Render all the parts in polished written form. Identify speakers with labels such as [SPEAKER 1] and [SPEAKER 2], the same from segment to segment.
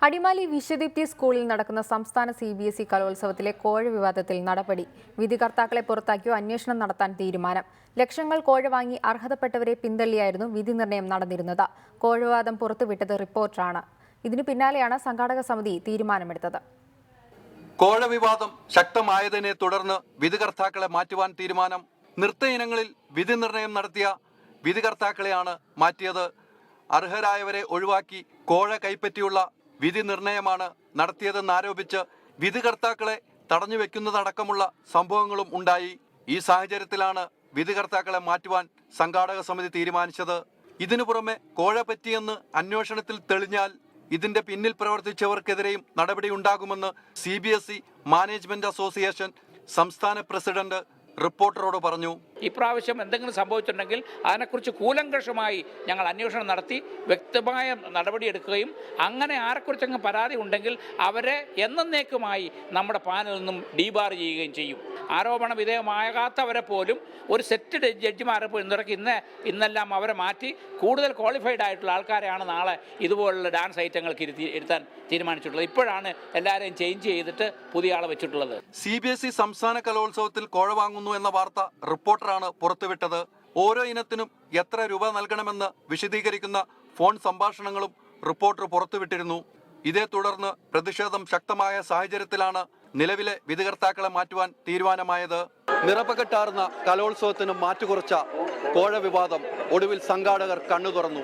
[SPEAKER 1] അടിമാലി വിശ്വദീപ്തി സ്കൂളിൽ നടക്കുന്ന സംസ്ഥാന CBSE കലോത്സവത്തിലെ കോഴ വിവാദത്തിൽ നടപടി. വിധികർത്താക്കളെ പുറത്താക്കിയോ അന്വേഷണം നടത്താൻ തീരുമാനം. ലക്ഷങ്ങൾ കോഴ വാങ്ങി അർഹതപ്പെട്ടവരെ പിന്തള്ളിയായിരുന്നു വിധി നിർണയം നടന്നിരുന്നത്. കോഴ വിവാദം പുറത്തുവിട്ടത് റിപ്പോർട്ടറാണ്. ഇതിനു പിന്നാലെയാണ് സംഘാടക സമിതി തീരുമാനമെടുത്തത്.
[SPEAKER 2] കോഴ വിവാദം ശക്തമായതിനെ തുടർന്ന് വിധികർത്താക്കളെ മാറ്റുവാൻ തീരുമാനം. നൃത്ത ഇനങ്ങളിൽ വിധി നിർണയം നടത്തിയ വിധികർത്താക്കളെയാണ് മാറ്റിയത്. അർഹരായവരെ ഒഴിവാക്കി കോഴ കൈപ്പറ്റിയുള്ള വിധി നിർണയമാണ് നടത്തിയതെന്നാരോപിച്ച് വിധികർത്താക്കളെ തടഞ്ഞുവെക്കുന്നതടക്കമുള്ള സംഭവങ്ങളും ഉണ്ടായി. ഈ സാഹചര്യത്തിലാണ് വിധികർത്താക്കളെ മാറ്റുവാൻ സംഘാടക സമിതി തീരുമാനിച്ചത്. ഇതിനു പുറമെ കോഴ പറ്റിയെന്ന് അന്വേഷണത്തിൽ തെളിഞ്ഞാൽ ഇതിന്റെ പിന്നിൽ പ്രവർത്തിച്ചവർക്കെതിരെയും നടപടിയുണ്ടാകുമെന്ന് CBSE മാനേജ്മെന്റ് അസോസിയേഷൻ സംസ്ഥാന പ്രസിഡന്റ് റിപ്പോർട്ടറോട് പറഞ്ഞു.
[SPEAKER 3] ഇപ്രാവശ്യം എന്തെങ്കിലും സംഭവിച്ചിട്ടുണ്ടെങ്കിൽ അതിനെക്കുറിച്ച് കൂലങ്കഷമായി ഞങ്ങൾ അന്വേഷണം നടത്തി വ്യക്തമായ നടപടിയെടുക്കുകയും അങ്ങനെ ആരെക്കുറിച്ചെങ്കിലും പരാതി ഉണ്ടെങ്കിൽ അവരെ എന്നേക്കുമായി നമ്മുടെ പാനലിൽ നിന്നും ഡീബാർ ചെയ്യുകയും ചെയ്യും. ആരോപണ വിധേയമാകാത്തവരെ പോലും ഒരു സെറ്റ് ജഡ്ജിമാരെ പോലും ഇന്നെല്ലാം അവരെ മാറ്റി കൂടുതൽ ക്വാളിഫൈഡ് ആയിട്ടുള്ള ആൾക്കാരെയാണ് നാളെ ഇതുപോലുള്ള ഡാൻസ് ഐറ്റങ്ങൾക്ക് ഇരുത്താൻ തീരുമാനിച്ചിട്ടുള്ളത്. ഇപ്പോഴാണ് എല്ലാവരെയും ചേഞ്ച് ചെയ്തിട്ട് പുതിയ ആളെ വെച്ചിട്ടുള്ളത്.
[SPEAKER 2] CBSE സംസ്ഥാന കലോത്സവത്തിൽ കോഴ വാങ്ങുന്നു എന്ന വാർത്ത റിപ്പോർട്ടറാണ് പുറത്തുവിട്ടത്. ഓരോ ഇനത്തിനും എത്ര രൂപ നൽകണമെന്ന് വിശദീകരിക്കുന്ന ഫോൺ സംഭാഷണങ്ങളും റിപ്പോർട്ടർ പുറത്തുവിട്ടിരുന്നു. ഇതേ തുടർന്ന് പ്രതിഷേധം ശക്തമായ സാഹചര്യത്തിലാണ് നിലവിലെ വിധികർത്താക്കളെ മാറ്റുവാൻ തീരുമാനമായത്. നിറപകട്ടാർന്ന കലോത്സവത്തിന് മാറ്റുകുറച്ച കോഴ വിവാദം ഒടുവിൽ സംഘാടകർ കണ്ണു തുറന്നു.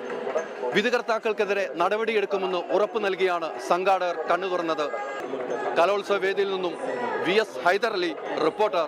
[SPEAKER 2] വിധികർത്താക്കൾക്കെതിരെ നടപടിയെടുക്കുമെന്ന് ഉറപ്പു നൽകിയാണ് സംഘാടകർ കണ്ണു തുറന്നത്. കലോത്സവ വേദിയിൽ നിന്നും VS ഹൈദരലി, റിപ്പോർട്ടർ.